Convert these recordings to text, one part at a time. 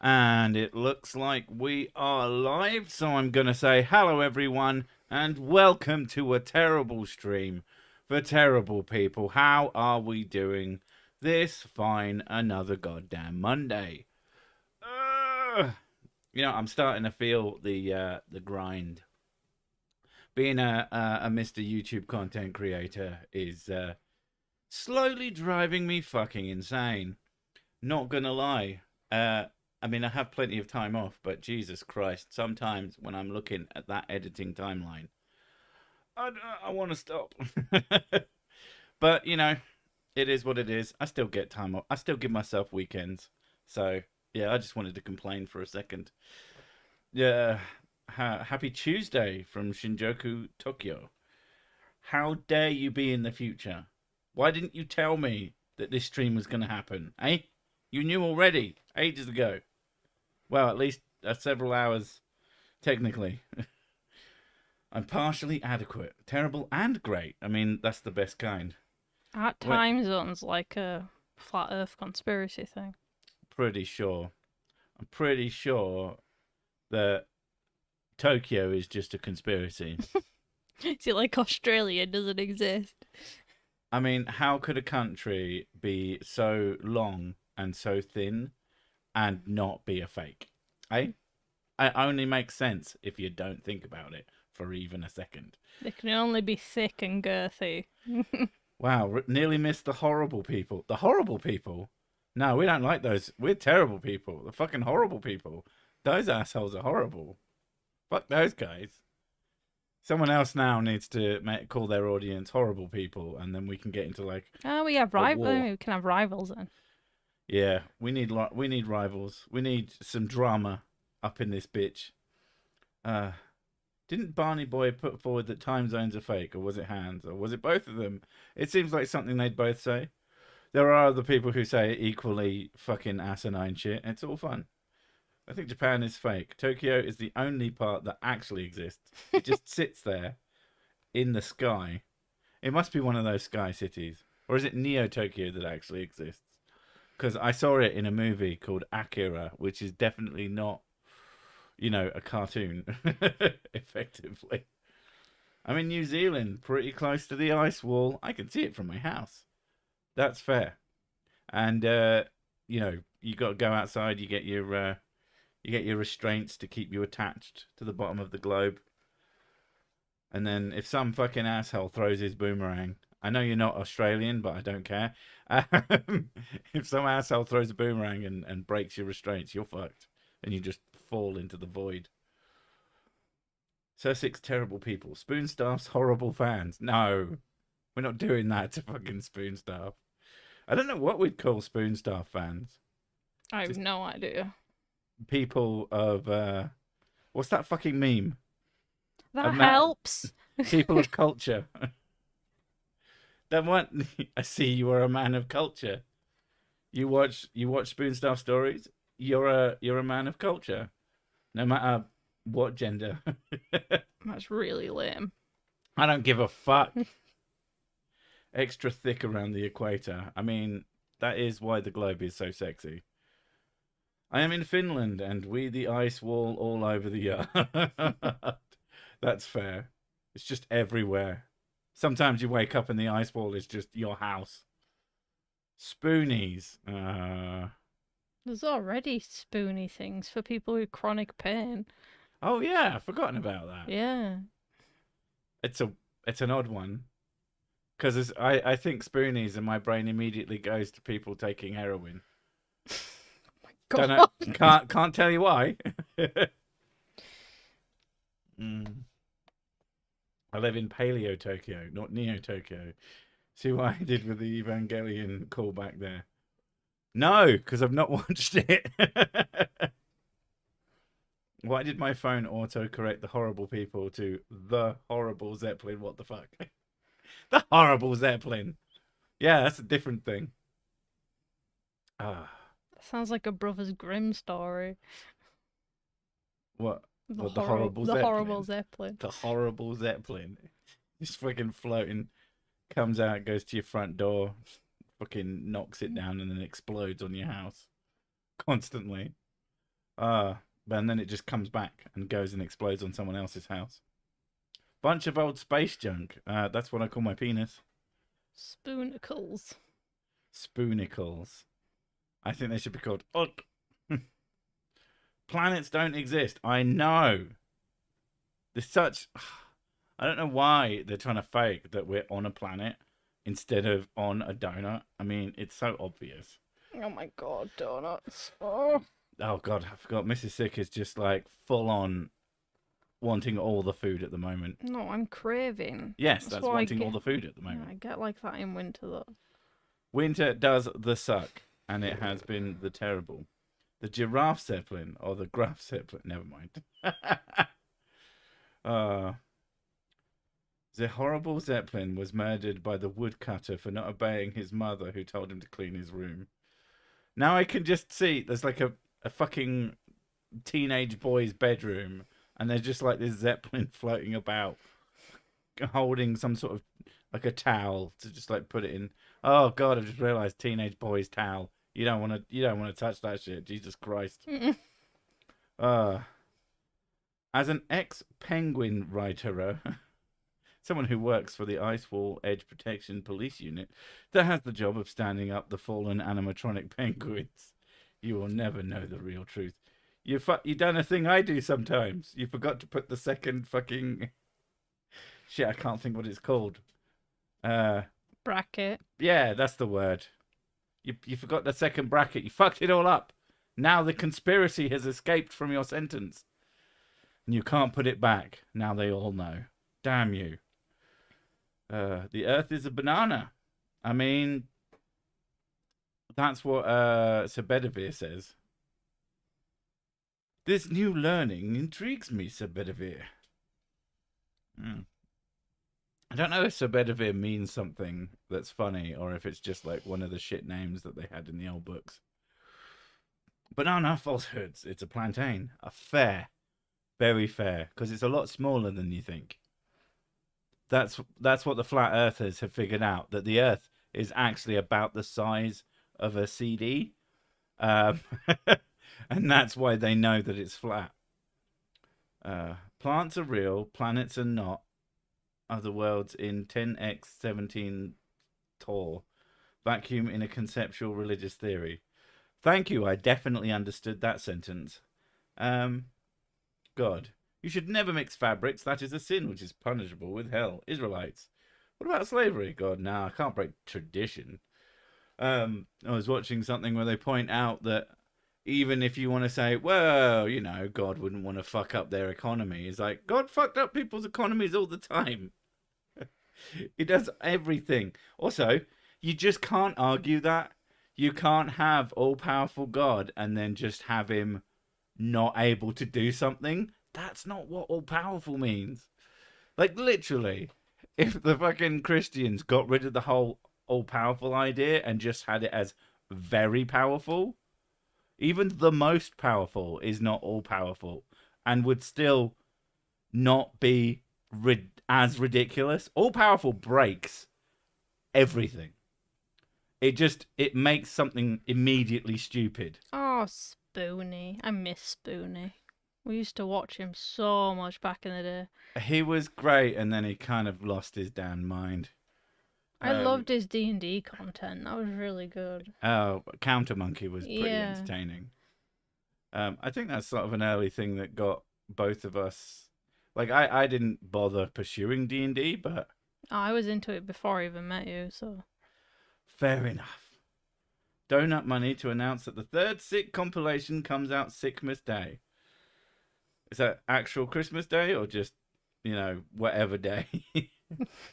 And it looks like we are live, so I'm going to say hello, everyone, and welcome to a terrible stream for terrible people. How are we doing this fine another goddamn Monday? I'm starting to feel the grind. Being a Mr. YouTube content creator is slowly driving me fucking insane. Not gonna lie. I mean, I have plenty of time off, but Jesus Christ, sometimes when I'm looking at that editing timeline, I want to stop. But, it is what it is. I still get time off. I still give myself weekends. So, yeah, I just wanted to complain for a second. Yeah, happy Tuesday from Shinjuku, Tokyo. How dare you be in the future? Why didn't you tell me that this stream was going to happen, eh? You knew already, ages ago. Well, at least several hours, technically. I'm partially adequate. Terrible and great. I mean, that's the best kind. At Wait, time zones like a flat Earth conspiracy thing. pretty sure. I'm pretty sure that Tokyo is just a conspiracy. Is it like Australia doesn't exist? I mean, how could a country be so long and so thin and not be a fake? Eh? It only makes sense if you don't think about it for even a second. They can only be thick and girthy. Wow, nearly missed the horrible people. The horrible people? No, we don't like those. We're terrible people. The fucking horrible people. Those assholes are horrible. Fuck those guys. Someone else now needs to call their audience horrible people, and then we can get into like Oh, we have a rivals. war. We can have rivals then. Yeah, we need rivals. We need some drama up in this bitch. Didn't Barney Boy put forward that time zones are fake, or was it Hans, or was it both of them? It seems like something they'd both say. There are other people who say equally fucking asinine shit. It's all fun. I think Japan is fake. Tokyo is the only part that actually exists. It just sits there in the sky. It must be one of those sky cities. Or is it Neo Tokyo that actually exists? Because I saw it in a movie called Akira, which is definitely not, a cartoon, effectively. I'm in New Zealand, pretty close to the ice wall. I can see it from my house. That's fair. And you got to go outside. You get your restraints to keep you attached to the bottom of the globe. And then if some fucking asshole throws his boomerang, I know you're not Australian, but I don't care. If some asshole throws a boomerang and breaks your restraints, you're fucked. And you just fall into the void. Sussex, terrible people. Spoonstaff's horrible fans. No, we're not doing that to fucking Spoonstaff. I don't know what we'd call Spoonstaff fans. I have Just no idea. people of what's that fucking meme? That helps. People of culture. That one. I see you are a man of culture. You watch Spoonstaff stories. You're a man of culture, no matter what gender. That's really lame. I don't give a fuck. Extra thick around the equator. I mean, that is why the globe is so sexy. I am in Finland, and we the ice wall all over the earth. That's fair. It's just everywhere. Sometimes you wake up and the ice wall is just your house. Spoonies. There's already spoony things for people with chronic pain. Oh yeah, I've forgotten about that. Yeah. It's an odd one. Because I think spoonies and my brain immediately goes to people taking heroin. God. Don't know, can't tell you why. I live in Paleo Tokyo, not Neo Tokyo. See what I did with the Evangelion callback there? No, because I've not watched it. Why did my phone auto-correct the horrible people to the horrible Zeppelin? What the fuck? The horrible Zeppelin. Yeah, that's a different thing. That sounds like a Brothers Grimm story. What? The horrible the Zeppelin? horrible Zeppelin. The horrible Zeppelin. Just fucking floating. Comes out, goes to your front door, fucking knocks it down, and then explodes on your house. Constantly. And then it just comes back and goes and explodes on someone else's house. Bunch of old space junk. That's what I call my penis. Spoonicles. Spoonicles. I think they should be called Uk. Planets don't exist. I know. There's such. I don't know why they're trying to fake that we're on a planet instead of on a donut. I mean, it's so obvious. Oh my god, donuts. Oh. Oh god, I forgot. Mrs. Sick is just like full on wanting all the food at the moment. No, I'm craving. Yes, that's what I wanting all get. the food at the Yeah, moment. I get like that in winter though. Winter does the suck, and it has been the terrible. The giraffe zeppelin or the graph zeppelin. Never mind. The horrible Zeppelin was murdered by the woodcutter for not obeying his mother, who told him to clean his room. Now I can just see there's like a fucking teenage boy's bedroom, and there's just like this Zeppelin floating about, holding some sort of like a towel to just like put it in. Oh god, I just realized teenage boy's towel. You don't want to touch that shit. Jesus Christ. As an ex-penguin writer, someone who works for the Ice Wall Edge Protection Police Unit that has the job of standing up the fallen animatronic penguins, you will never know the real truth. You done a thing I do sometimes. You forgot to put the second fucking shit. I can't think what it's called. Bracket. Yeah, that's the word. You forgot the second bracket. You fucked it all up. Now the conspiracy has escaped from your sentence. And you can't put it back. Now they all know. Damn you. The Earth is a banana. I mean, that's what Sir Bedivere says. This new learning intrigues me, Sir Bedivere. I don't know if Sir Bedivere means something that's funny or if it's just like one of the shit names that they had in the old books. Banana falsehoods. It's a plantain. A fair. Very fair. Because it's a lot smaller than you think. That's what the flat earthers have figured out. That the Earth is actually about the size of a CD. And that's why they know that it's flat. Plants are real. Planets are not. Other worlds in 10x17 tall. Vacuum in a conceptual religious theory. Thank you. I definitely understood that sentence. God. You should never mix fabrics. That is a sin which is punishable with hell. Israelites. What about slavery? God, no, I can't break tradition. I was watching something where they point out that even if you want to say, well, you know, God wouldn't want to fuck up their economy. It's like, God fucked up people's economies all the time. He does everything. Also, you just can't argue that. You can't have all-powerful God and then just have him not able to do something. That's not what all-powerful means. Like, literally, if the fucking Christians got rid of the whole all-powerful idea and just had it as very powerful, even the most powerful is not all-powerful and would still not be as ridiculous. All-powerful breaks everything. It makes something immediately stupid. Oh, Spoonie. I miss Spoonie. We used to watch him so much back in the day. He was great, and then he kind of lost his damn mind. I loved his D&D content. That was really good. Oh, Counter Monkey was pretty Yeah. entertaining. I think that's sort of an early thing that got both of us. Like, I didn't bother pursuing D&D, but Oh, I was into it before I even met you, so. fair enough. Donut Money to announce that the third Sick compilation comes out Sickmas Day. Is that actual Christmas Day or just, you know, whatever day?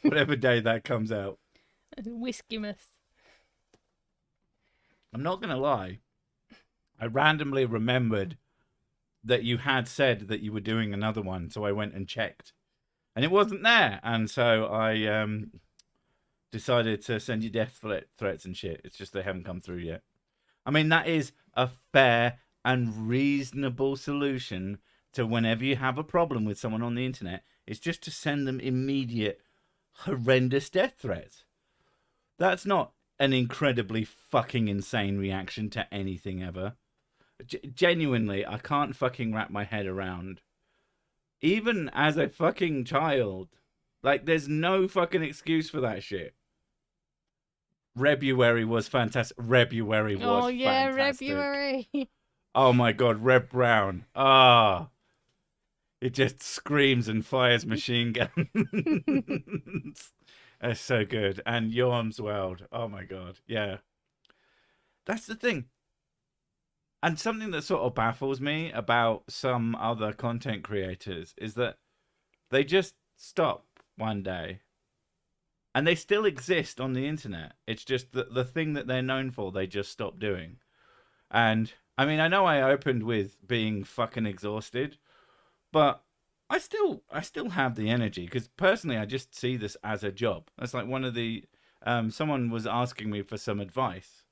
Whatever day that comes out. Whisky miss. I'm not going to lie. I randomly remembered that you had said that you were doing another one, so I went and checked. And it wasn't there. And so I decided to send you death threats and shit. It's just they haven't come through yet. I mean, that is a fair and reasonable solution to whenever you have a problem with someone on the internet. It's just to send them immediate, horrendous death threats. That's not an incredibly fucking insane reaction to anything ever. Genuinely, I can't fucking wrap my head around. Even as a fucking child, like, there's no fucking excuse for that shit. Rebuary was fantastic. Rebuary was Oh yeah, fantastic. February. Oh my god, Reb Brown. Ah, it just screams and fires machine guns. That's so good. And Yorm's World. Oh my god. Yeah. That's the thing. And something that sort of baffles me about some other content creators is that they just stop one day and they still exist on the internet. It's just that the thing that they're known for, they just stop doing. And I mean, I know I opened with being fucking exhausted, but I still have the energy because personally, I just see this as a job. That's like one of the someone was asking me for some advice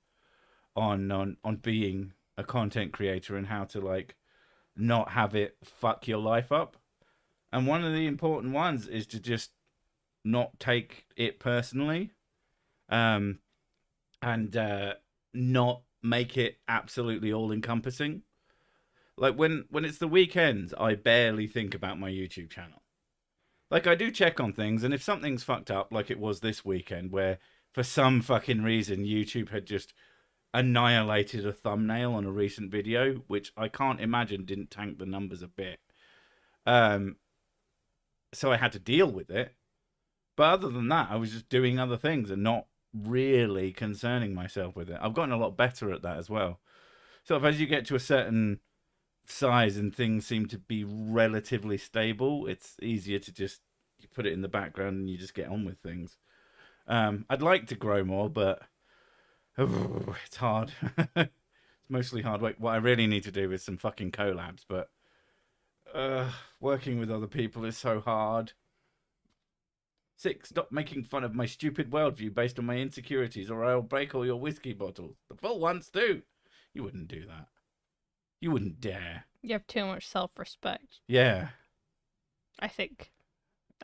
on being a content creator and how to like not have it fuck your life up. And one of the important ones is to just not take it personally, um, and not make it absolutely all encompassing. Like when it's the weekends, I barely think about my YouTube channel. Like I do check on things, and if something's fucked up, like it was this weekend, where for some fucking reason YouTube had just annihilated a thumbnail on a recent video, which I can't imagine didn't tank the numbers a bit. Um, so I had to deal with it. But other than that, I was just doing other things and not really concerning myself with it. I've gotten a lot better at that as well. So if as you get to a certain size and things seem to be relatively stable, it's easier to just you put it in the background and you just get on with things. I'd like to grow more, but it's hard. It's mostly hard work. What I really need to do is some fucking collabs, but working with other people is so hard. 6. Stop making fun of my stupid worldview based on my insecurities, or I'll break all your whiskey bottles. The full ones too. You wouldn't do that. You wouldn't dare. You have too much self-respect. Yeah. I think.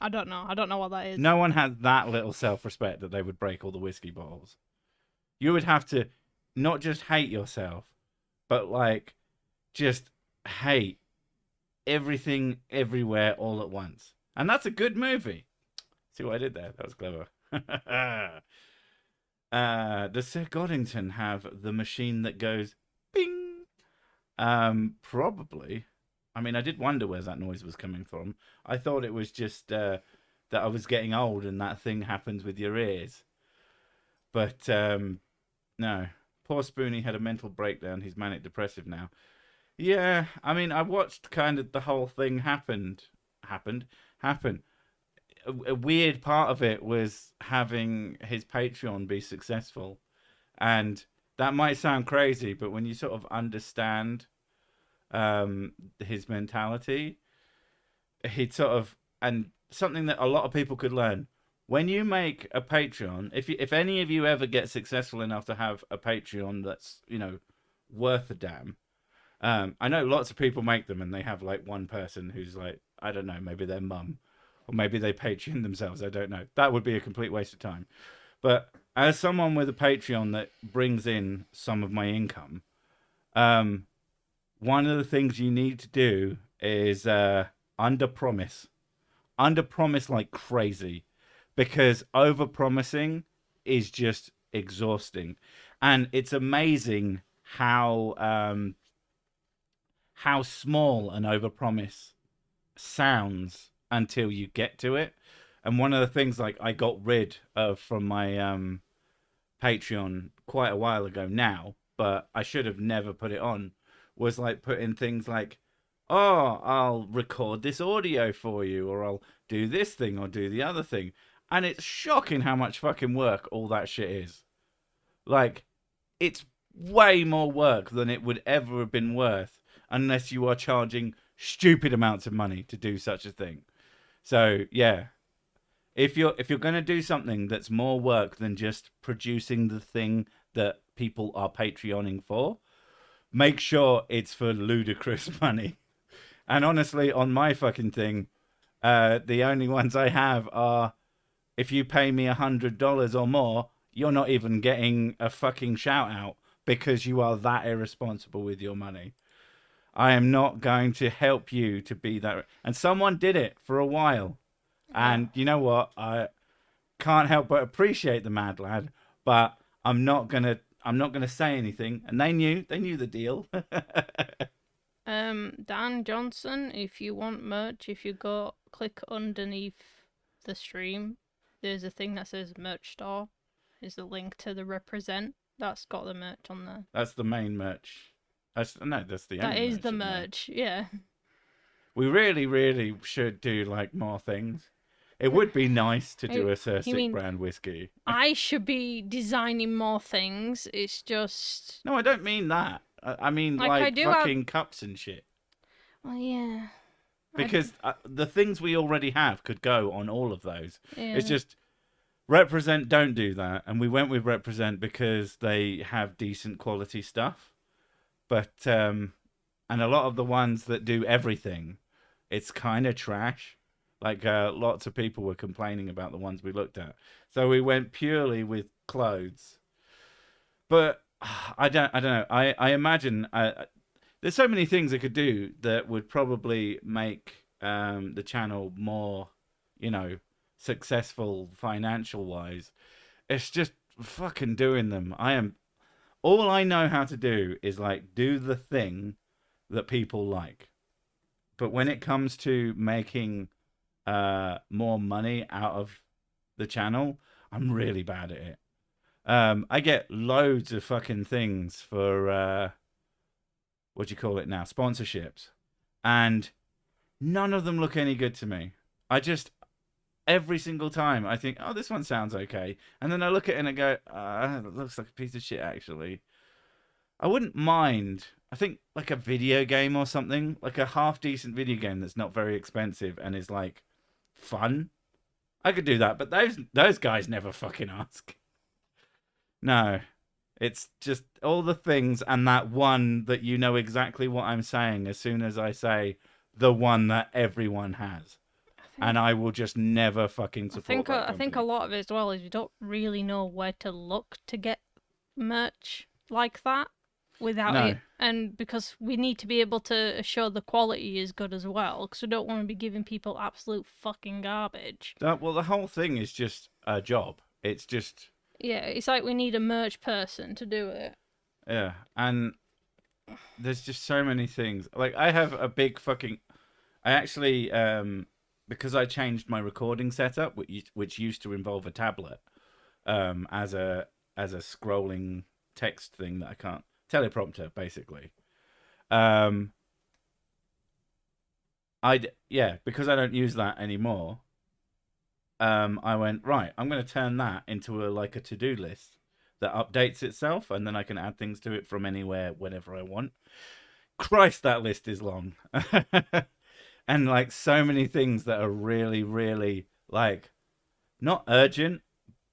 I don't know. I don't know what that is. No one has that little self-respect that they would break all the whiskey bottles. You would have to not just hate yourself, but like just hate everything everywhere all at once. And that's a good movie. See what I did there? That was clever. Does Sir Goddington have the machine that goes bing? Probably. I mean, I did wonder where that noise was coming from. I thought it was just that I was getting old and that thing happens with your ears. But no. Poor Spoonie had a mental breakdown. He's manic depressive now. Yeah, I mean, I watched kind of the whole thing happen. A weird part of it was having his Patreon be successful. And that might sound crazy, but when you sort of understand his mentality, he'd sort of, and something that a lot of people could learn. When you make a Patreon, if any of you ever get successful enough to have a Patreon that's, you know, worth a damn, I know lots of people make them and they have like one person who's like, I don't know, maybe their mum. Or maybe they Patreon themselves. I don't know. That would be a complete waste of time. But as someone with a Patreon that brings in some of my income, one of the things you need to do is under promise. Under promise like crazy. Because over promising is just exhausting. And it's amazing how small an over promise sounds until you get to it. And one of the things like I got rid of from my Patreon quite a while ago now, but I should have never put it on, was like putting things like, oh, I'll record this audio for you, or I'll do this thing or do the other thing. And it's shocking how much fucking work all that shit is. Like, it's way more work than it would ever have been worth unless you are charging stupid amounts of money to do such a thing. So yeah, if you're gonna do something that's more work than just producing the thing that people are Patreoning for, make sure it's for ludicrous money. And honestly, on my fucking thing, the only ones I have are if you pay me $100 or more, you're not even getting a fucking shout out because you are that irresponsible with your money. I am not going to help you to be that. And someone did it for a while. And you know what? I can't help but appreciate the mad lad, but I'm not gonna say anything. And they knew the deal. Dan Johnson, if you want merch, if you go click underneath the stream, there's a thing that says merch store. Is the link to the represent. That's got the merch on there. That's the main merch. That's the only That is merch the at moment. merch, yeah. We really, really should do like more things. It would be nice to do a Cersei brand whiskey. I should be designing more things. It's just. No, I don't mean that. I mean like fucking cups and shit. Well, yeah. Because the things we already have could go on all of those. Yeah. It's just Represent don't do that, and we went with Represent because they have decent quality stuff. But and a lot of the ones that do everything, it's kind of trash. Like lots of people were complaining about the ones we looked at, so we went purely with clothes. But I don't know. I imagine there's so many things it could do that would probably make the channel more, successful financial wise. It's just fucking doing them. All I know how to do is like do the thing that people like. But when it comes to making more money out of the channel, I'm really bad at it. I get loads of fucking things for what do you call it now? Sponsorships. And none of them look any good to me. Every single time I think, oh, this one sounds okay. And then I look at it and I go, it looks like a piece of shit, actually. I wouldn't mind, I think, like a video game or something, like a half-decent video game that's not very expensive and is, like, fun. I could do that, but those guys never fucking ask. No. It's just all the things and that one that you know exactly what I'm saying as soon as I say the one that everyone has. And I will just never fucking support that company. I think a lot of it as well is you don't really know where to look to get merch like that without it. And because we need to be able to show the quality is good as well, because we don't want to be giving people absolute fucking garbage. Well, the whole thing is just a job. It's just... Yeah, it's like we need a merch person to do it. Yeah, and there's just so many things. Like, I have a big fucking... I actually... because I changed my recording setup, which used to involve a tablet, as a scrolling text thing that I can't, teleprompter basically. Because I don't use that anymore. I went right. I'm going to turn that into a to-do list that updates itself, and then I can add things to it from anywhere, whenever I want. Christ, that list is long. And like so many things that are really, really like not urgent,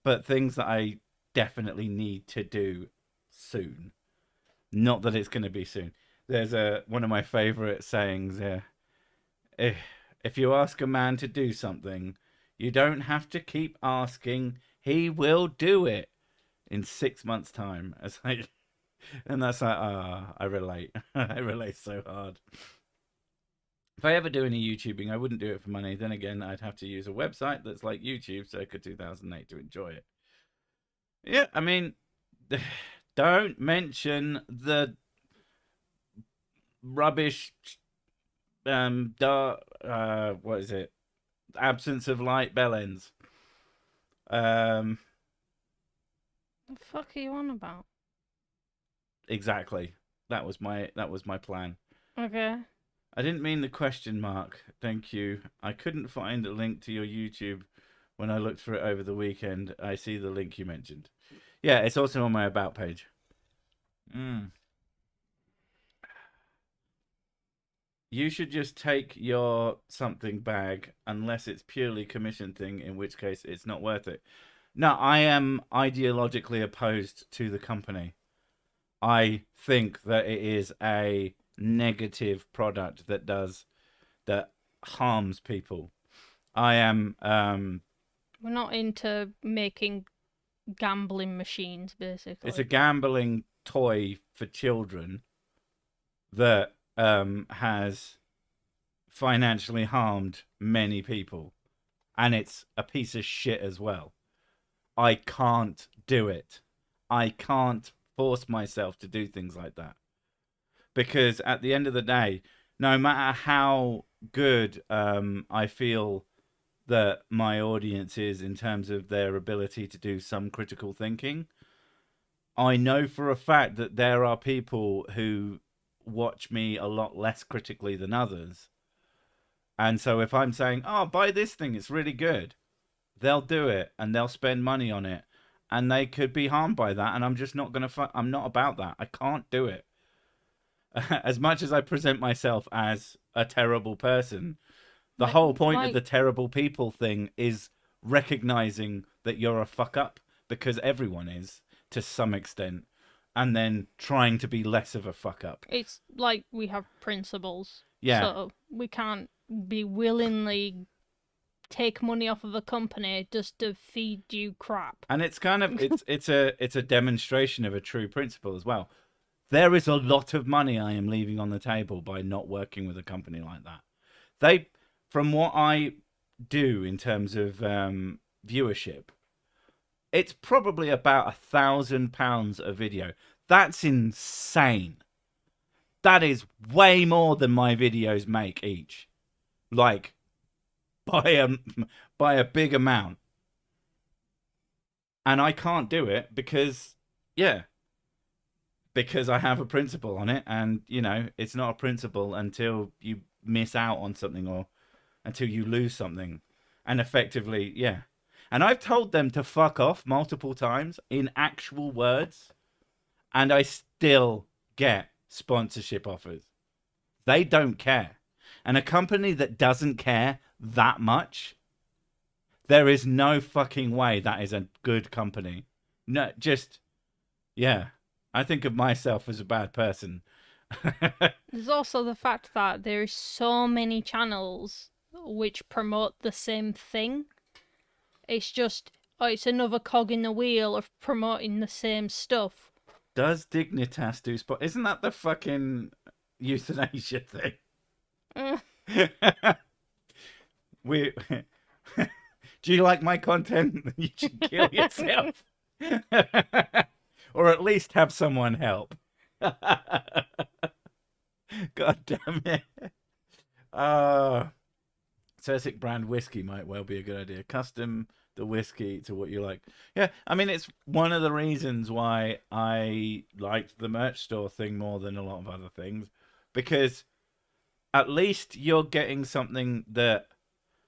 but things that I definitely need to do soon. Not that it's going to be soon. There's one of my favorite sayings. If you ask a man to do something, you don't have to keep asking. He will do it in 6 months' time. It's like, and that's like, I relate. I relate so hard. If I ever do any YouTubing, I wouldn't do it for money. Then again, I'd have to use a website that's like YouTube circa 2008 to enjoy it. Yeah, I mean, don't mention the rubbish, what is it? Absence of light bellends. The fuck are you on about? Exactly. That was my plan. Okay. I didn't mean the question mark. Thank you. I couldn't find a link to your YouTube when I looked for it over the weekend. I see the link you mentioned. Yeah, it's also on my about page. You should just take your something bag unless it's purely commission thing, in which case it's not worth it. No, I am ideologically opposed to the company. I think that it is a negative product that harms people. I am we're not into making gambling machines, basically. It's a gambling toy for children that has financially harmed many people, and it's a piece of shit as well. I can't do it. I can't force myself to do things like that, because at the end of the day, no matter how good I feel that my audience is in terms of their ability to do some critical thinking, I know for a fact that there are people who watch me a lot less critically than others. And so if I'm saying, oh, buy this thing, it's really good, they'll do it and they'll spend money on it. And they could be harmed by that. And I'm just not going to, I'm not about that. I can't do it. As much as I present myself as a terrible person, the whole point of the terrible people thing is recognizing that you're a fuck up, because everyone is to some extent, and then trying to be less of a fuck up. It's like we have principles. Yeah. So we can't be willingly take money off of a company just to feed you crap. And it's kind of it's a demonstration of a true principle as well. There is a lot of money I am leaving on the table by not working with a company like that. They, from what I do in terms of viewership, it's probably about £1,000 a video. That's insane. That is way more than my videos make each. Like, by a big amount. And I can't do it because, because I have a principle on it, and it's not a principle until you miss out on something or until you lose something. And effectively, and I've told them to fuck off multiple times in actual words, and I still get sponsorship offers. They don't care. And a company that doesn't care that much, there is no fucking way that is a good company. No, just, I think of myself as a bad person. There's also the fact that there's so many channels which promote the same thing. It's just, it's another cog in the wheel of promoting the same stuff. Does Dignitas do spot? Isn't that the fucking euthanasia thing? We do you like my content? You should kill yourself. Or at least have someone help. God damn it. Cersic brand whiskey might well be a good idea. Custom the whiskey to what you like. Yeah, I mean, it's one of the reasons why I liked the merch store thing more than a lot of other things, because at least you're getting something that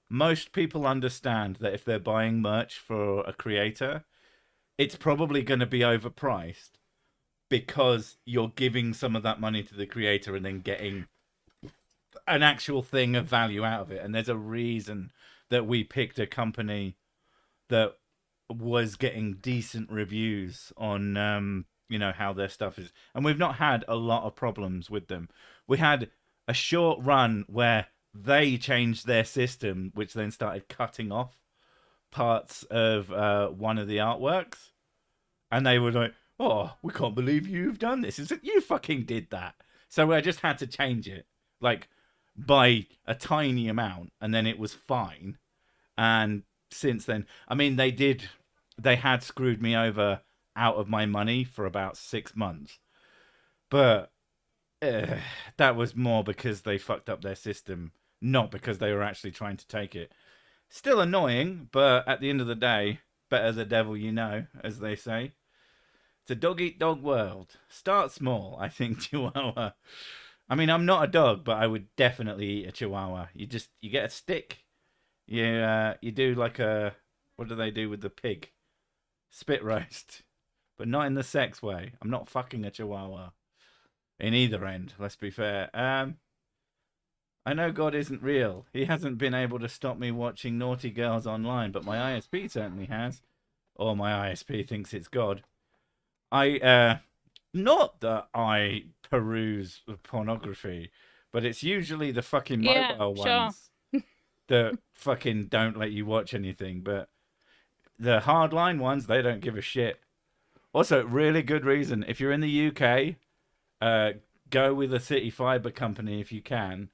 most people understand, that if they're buying merch for a creator, it's probably going to be overpriced, because you're giving some of that money to the creator and then getting an actual thing of value out of it. And there's a reason that we picked a company that was getting decent reviews on how their stuff is, and we've not had a lot of problems with them. We had a short run where they changed their system, which then started cutting off parts of one of the artworks, and they were like, oh, we can't believe you've done this. It's like, you fucking did that. So I just had to change it, like, by a tiny amount, and then it was fine. And since then, I mean, they had screwed me over out of my money for about 6 months. But that was more because they fucked up their system, not because they were actually trying to take it. Still annoying, but at the end of the day, better the devil you know, as they say. It's a dog-eat-dog world. Start small, I think, Chihuahua. I mean, I'm not a dog, but I would definitely eat a Chihuahua. You get a stick. You do like what do they do with the pig? Spit roast. But not in the sex way. I'm not fucking a Chihuahua. In either end, let's be fair. I know God isn't real. He hasn't been able to stop me watching naughty girls online, but my ISP certainly has. Or my ISP thinks it's God. Not that I peruse pornography, but it's usually the fucking mobile ones that fucking don't let you watch anything. But the hardline ones, they don't give a shit. Also, really good reason. If you're in the UK, go with a city fiber company if you can,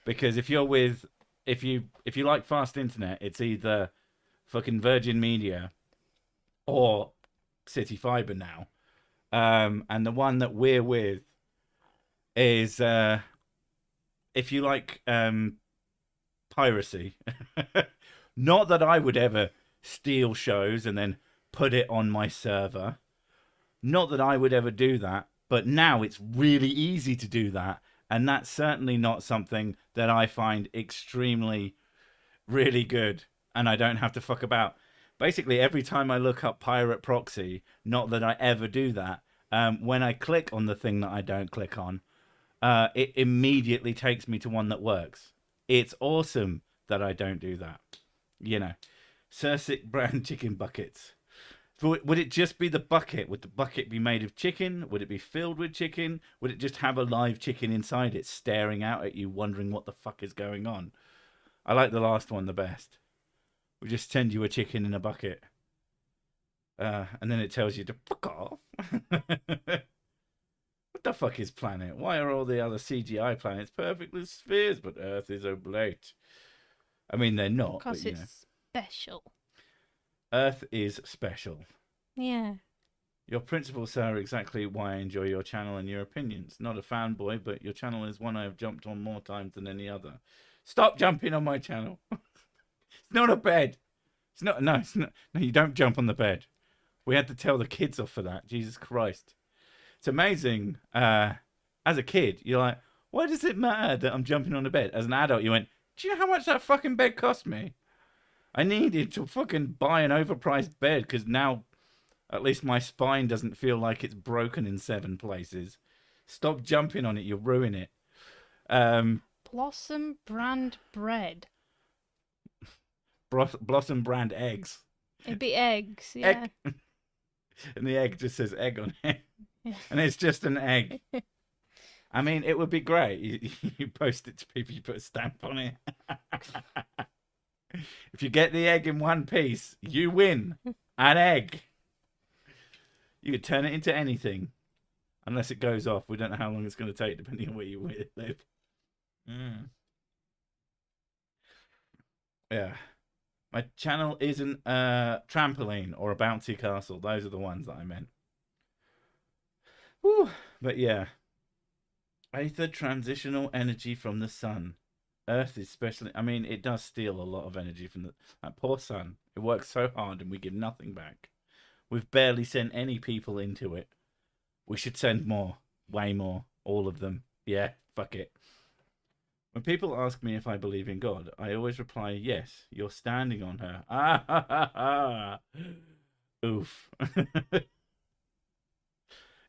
because if you're with, if you like fast internet, it's either fucking Virgin Media or City Fiber now. And the one that we're with is if you like piracy. Not that I would ever steal shows and then put it on my server. Not that I would ever do that, but now it's really easy to do that. And that's certainly not something that I find extremely, really good. And I don't have to fuck about. Basically, every time I look up pirate proxy, not that I ever do that, when I click on the thing that I don't click on, it immediately takes me to one that works. It's awesome that I don't do that. You know, Sursic brand chicken buckets. Would it just be the bucket? Would the bucket be made of chicken? Would it be filled with chicken? Would it just have a live chicken inside it staring out at you, wondering what the fuck is going on? I like the last one the best. We just send you a chicken in a bucket. And then it tells you to fuck off. What the fuck is planet? Why are all the other CGI planets perfectly spheres, but Earth is oblate? I mean, they're not. Because but, it's special. Earth is special. Yeah. Your principles are exactly why I enjoy your channel and your opinions. Not a fanboy, but your channel is one I have jumped on more times than any other. Stop jumping on my channel. It's not a bed. It's not. No, it's not. No, you don't jump on the bed. We had to tell the kids off for that. Jesus Christ. It's amazing. As a kid, you're like, why does it matter that I'm jumping on the bed? As an adult, you went, do you know how much that fucking bed cost me? I needed to fucking buy an overpriced bed because now at least my spine doesn't feel like it's broken in 7 places. Stop jumping on it. You'll ruin it. Blossom brand bread. Blossom brand eggs. It'd be eggs, yeah. Egg. And the egg just says egg on it. Yeah. And it's just an egg. I mean, it would be great. You post it to people, you put a stamp on it. If you get the egg in one piece, you win an egg. You could turn it into anything. Unless it goes off. We don't know how long it's going to take, depending on where you live. Yeah. My channel isn't a trampoline or a bouncy castle. Those are the ones that I meant. Whew. But yeah. Aether transitional energy from the sun. Earth is specially... I mean, it does steal a lot of energy from that poor sun. It works so hard and we give nothing back. We've barely sent any people into it. We should send more. Way more. All of them. Yeah, fuck it. When people ask me if I believe in God, I always reply, yes, you're standing on her. Ah, ha, ha, ha. Oof.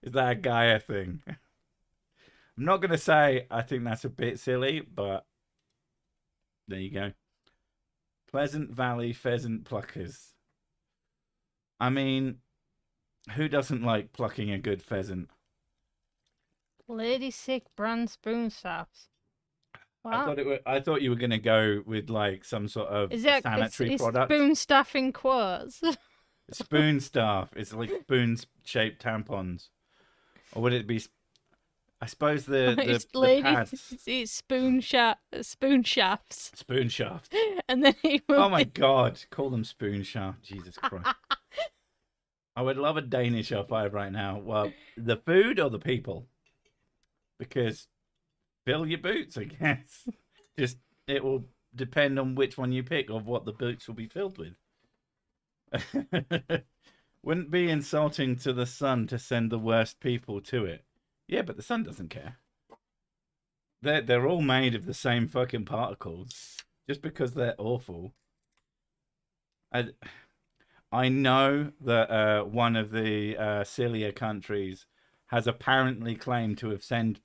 Is that a Gaia thing? I'm not going to say I think that's a bit silly, but there you go. Pleasant Valley pheasant pluckers. I mean, who doesn't like plucking a good pheasant? Lady Sick brand spoon staffs. Wow. I thought you were going to go with like some sort of sanitary product. Spoon staff in quotes. Spoon staff. It's like spoon-shaped tampons. Or would it be... I suppose the pads. It's spoon shafts. Spoon shafts. And then oh my god, call them spoon shaft. Jesus Christ. I would love a Danish F5 right now. Well, the food or the people? Because fill your boots, I guess. Just it will depend on which one you pick of what the boots will be filled with. Wouldn't be insulting to the sun to send the worst people to it. Yeah, but the sun doesn't care. They're all made of the same fucking particles. Just because they're awful. I know that one of the Cilia countries has apparently claimed to have sent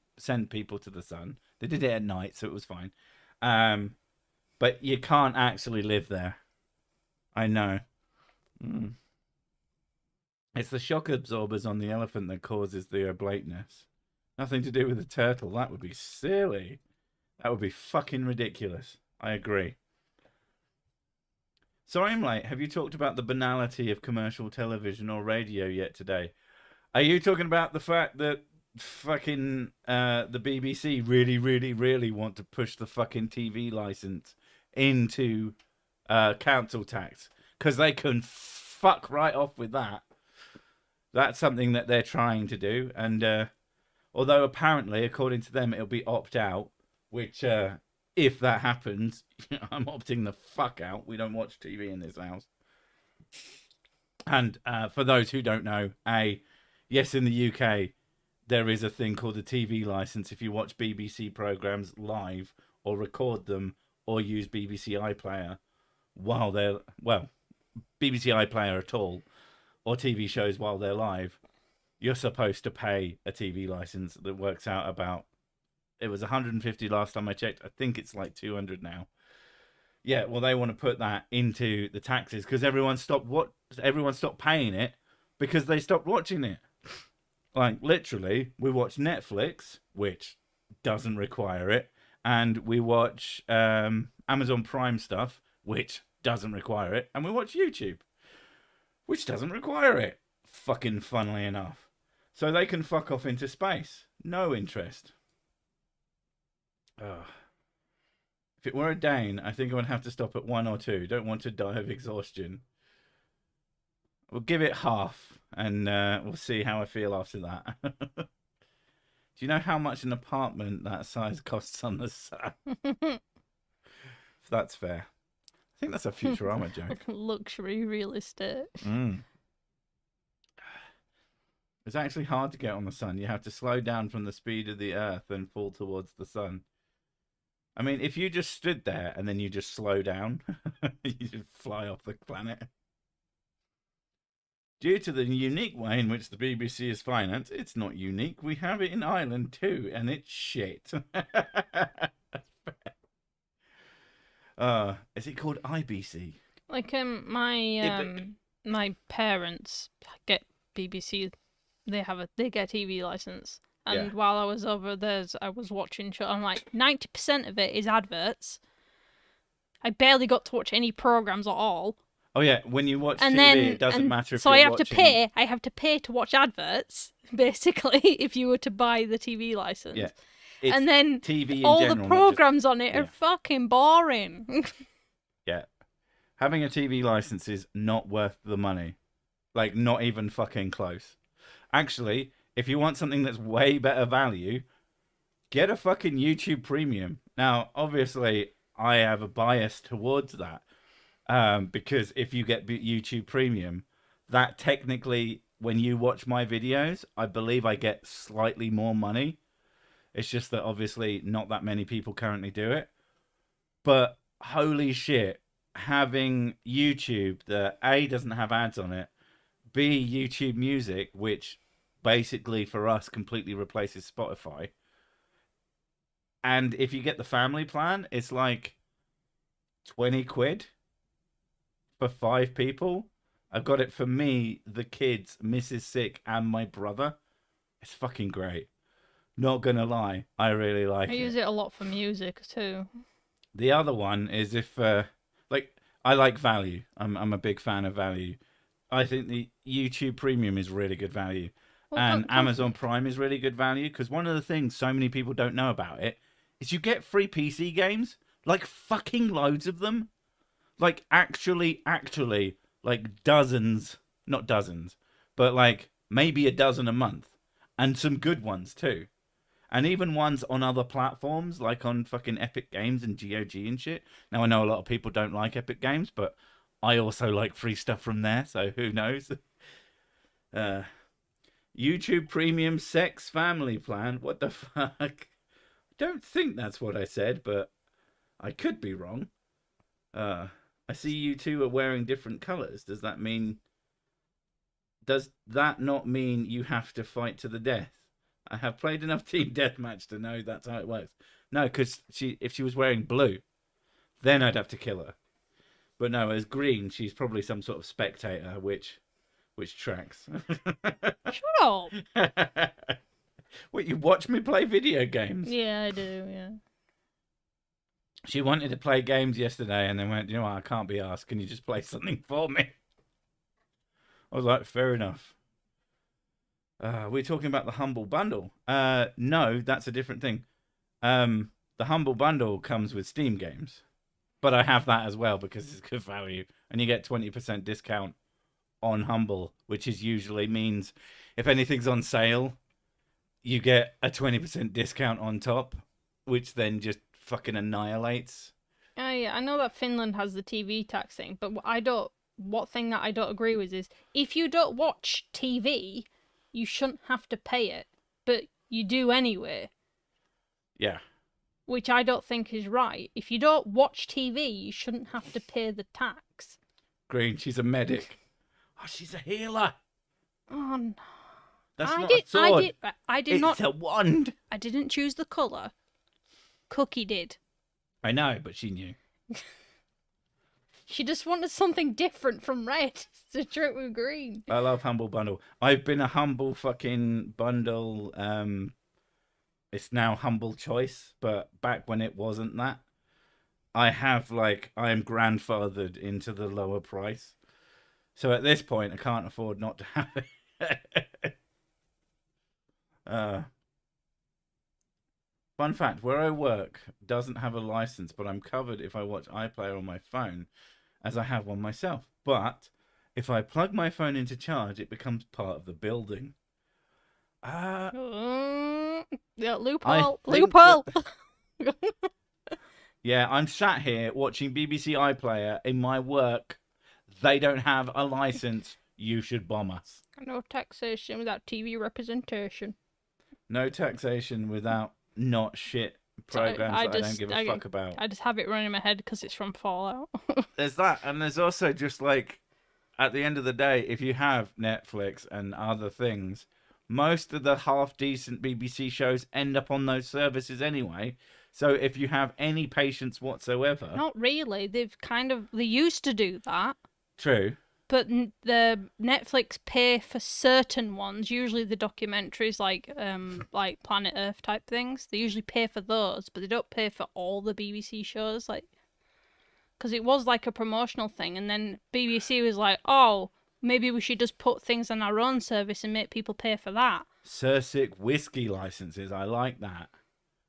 people to the sun. They did it at night, so it was fine. But you can't actually live there. I know. It's the shock absorbers on the elephant that causes the oblateness. Nothing to do with the turtle. That would be silly. That would be fucking ridiculous. I agree. So I'm late. Have you talked about the banality of commercial television or radio yet today? Are you talking about the fact that fucking the BBC really, really, really want to push the fucking TV license into council tax because they can fuck right off with that? That's something that they're trying to do, and although apparently, according to them, it'll be opt out, which if that happens, I'm opting the fuck out. We don't watch TV in this house. And for those who don't know, yes, in the UK, there is a thing called a TV license. If you watch BBC programs live or record them or use BBC iPlayer while they're, well, BBC iPlayer at all, or TV shows while they're live, you're supposed to pay a TV license that works out about, it was 150 last time I checked. I think it's like 200 now. Yeah, well, they want to put that into the taxes because everyone stopped paying it because they stopped watching it. Like, literally, we watch Netflix, which doesn't require it, and we watch Amazon Prime stuff, which doesn't require it, and we watch YouTube, which doesn't require it, fucking funnily enough. So they can fuck off into space. No interest. Ugh. If it were a Dane, I think I would have to stop at 1 or 2. Don't want to die of exhaustion. We'll give it half, and we'll see how I feel after that. Do you know how much an apartment that size costs on the sun? If that's fair. I think that's a Futurama joke. Luxury real estate. It's actually hard to get on the sun. You have to slow down from the speed of the Earth and fall towards the sun. I mean, if you just stood there and then you just slow down, you just fly off the planet. Due to the unique way in which the BBC is financed, it's not unique. We have it in Ireland too, and it's shit. Is it called IBC? Like my parents get BBC. They get a TV license. And while I was over there, I was watching show. I'm like, 90% of it is adverts. I barely got to watch any programs at all. Oh yeah, when you watch TV, it doesn't matter if so you're I have watching... to pay. I have to pay to watch adverts, basically, if you were to buy the TV license. Yeah. And then TV all general, the programs on it are fucking boring. Yeah. Having a TV license is not worth the money. Like, not even fucking close. Actually, if you want something that's way better value, get a fucking YouTube Premium. Now, obviously, I have a bias towards that. Because if you get YouTube Premium, that technically, when you watch my videos, I believe I get slightly more money. It's just that obviously not that many people currently do it. But holy shit, having YouTube that A, doesn't have ads on it, B, YouTube Music, which basically for us completely replaces Spotify. And if you get the family plan, it's like 20 quid. For 5 people. I've got it for me, the kids, Mrs. Sick, and my brother. It's fucking great. Not gonna lie, I really like it. I use it a lot for music too. The other one is if, like, I like value. I'm a big fan of value. I think the YouTube Premium is really good value. Well, and Amazon Prime is really good value. Because one of the things so many people don't know about it is you get free PC games. Like, fucking loads of them. Like, actually, like dozens, not dozens, but like maybe a dozen a month. And some good ones too. And even ones on other platforms, like on fucking Epic Games and GOG and shit. Now, I know a lot of people don't like Epic Games, but I also like free stuff from there, so who knows? YouTube Premium Sex Family Plan. What the fuck? Don't think that's what I said, but I could be wrong. I see you two are wearing different colours. Does that not mean you have to fight to the death? I have played enough Team Deathmatch to know that's how it works. No, because if she was wearing blue, then I'd have to kill her. But no, as green, she's probably some sort of spectator, which tracks. Shut up! What, you watch me play video games? Yeah, I do, yeah. She wanted to play games yesterday and then went, you know what, I can't be asked. Can you just play something for me? I was like, fair enough. We're talking about the Humble Bundle. No, that's a different thing. The Humble Bundle comes with Steam games. But I have that as well because it's good value. And you get 20% discount on Humble, which is usually means if anything's on sale, you get a 20% discount on top, which then just fucking annihilates. Yeah, I know that Finland has the TV tax thing, but what thing that I don't agree with is if you don't watch TV, you shouldn't have to pay it, but you do anyway. Yeah. Which I don't think is right. If you don't watch TV, you shouldn't have to pay the tax. Green, she's a medic. Oh, she's a healer. Oh no. That's not a sword. I did not. It's a wand. I didn't choose the colour. Cookie did. I know, but she knew. She just wanted something different from red to drink with green. I love Humble Bundle. I've been a Humble fucking Bundle. It's now Humble Choice, but back when it wasn't that, I am grandfathered into the lower price. So at this point, I can't afford not to have it. Fun fact, where I work doesn't have a license, but I'm covered if I watch iPlayer on my phone, as I have one myself. But if I plug my phone into charge, it becomes part of the building. Yeah, loophole. Loophole. Yeah, I'm sat here watching BBC iPlayer in my work. They don't have a license. You should bomb us. No taxation without TV representation. No taxation without not shit programs I don't give a fuck about. I just have it running in my head because it's from Fallout. There's that, and there's also just like, at the end of the day, if you have Netflix and other things, most of the half-decent BBC shows end up on those services anyway. So if you have any patience whatsoever... Not really. They used to do that. True. But the Netflix pay for certain ones, usually the documentaries like Planet Earth type things. They usually pay for those, but they don't pay for all the BBC shows. Because it was like a promotional thing, and then BBC was like, oh, maybe we should just put things on our own service and make people pay for that. Sursic whiskey licenses, I like that.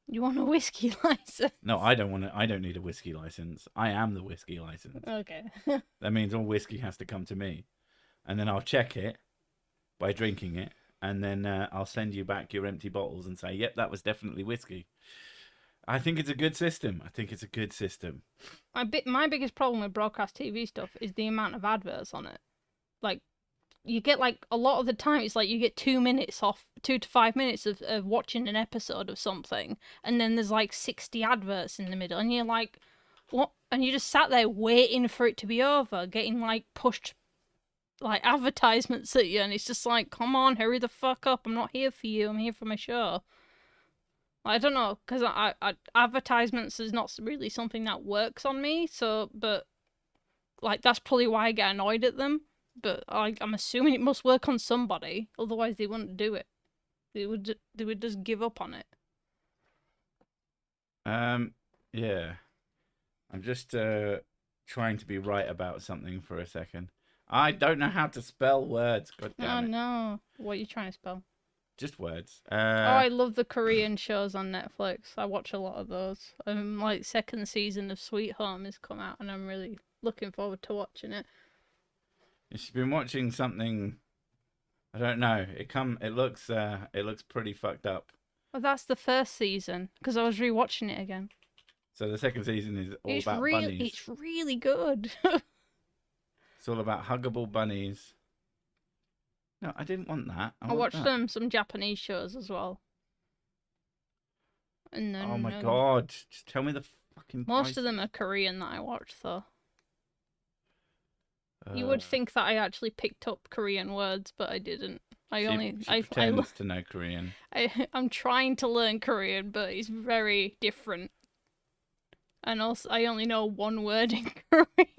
You want a whiskey license? No, I don't want it. I don't need a whiskey license. I am the whiskey license. Okay. That means all whiskey has to come to me, and then I'll check it by drinking it, and then I'll send you back your empty bottles and say, "Yep, that was definitely whiskey." I think it's a good system. My biggest problem with broadcast TV stuff is the amount of adverts on it. Like, you get a lot of the time it's like you get 2 to 5 minutes of watching an episode of something, and then there's 60 adverts in the middle, and you're like, what? And you just sat there waiting for it to be over, getting pushed advertisements at you, and it's just like, come on, hurry the fuck up, I'm not here for you, I'm here for my show. I don't know, because I advertisements is not really something that works on me, but that's probably why I get annoyed at them. But I'm assuming it must work on somebody, otherwise they wouldn't do it. They would just give up on it. Yeah. I'm just trying to be right about something for a second. I don't know how to spell words. God damn it. Oh no! What are you trying to spell? Just words. I love the Korean shows on Netflix. I watch a lot of those. Second season of Sweet Home has come out, and I'm really looking forward to watching it. She's been watching something. I don't know. It looks pretty fucked up. Well, that's the first season because I was rewatching it again. So the second season is all about bunnies. It's really good. It's all about huggable bunnies. No, I didn't want that. I watched some Japanese shows as well. And then, oh my god! Just tell me the fucking. Most of them are Korean that I watched though. You would think that I actually picked up Korean words, but I didn't. She pretends to know Korean. I'm trying to learn Korean, but it's very different. And also, I only know one word in Korean.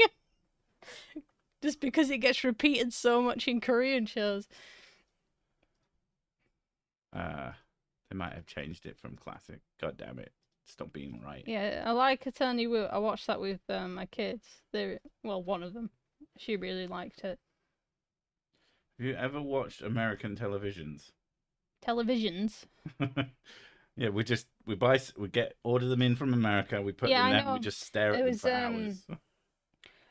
Just because it gets repeated so much in Korean shows. They might have changed it from classic. God damn it. stop being right. Yeah, I like Attorney Woo. I watched that with my kids. One of them. She really liked it. Have you ever watched American televisions? Televisions. Yeah, we order them in from America. We put them there. And we just stare at them for hours.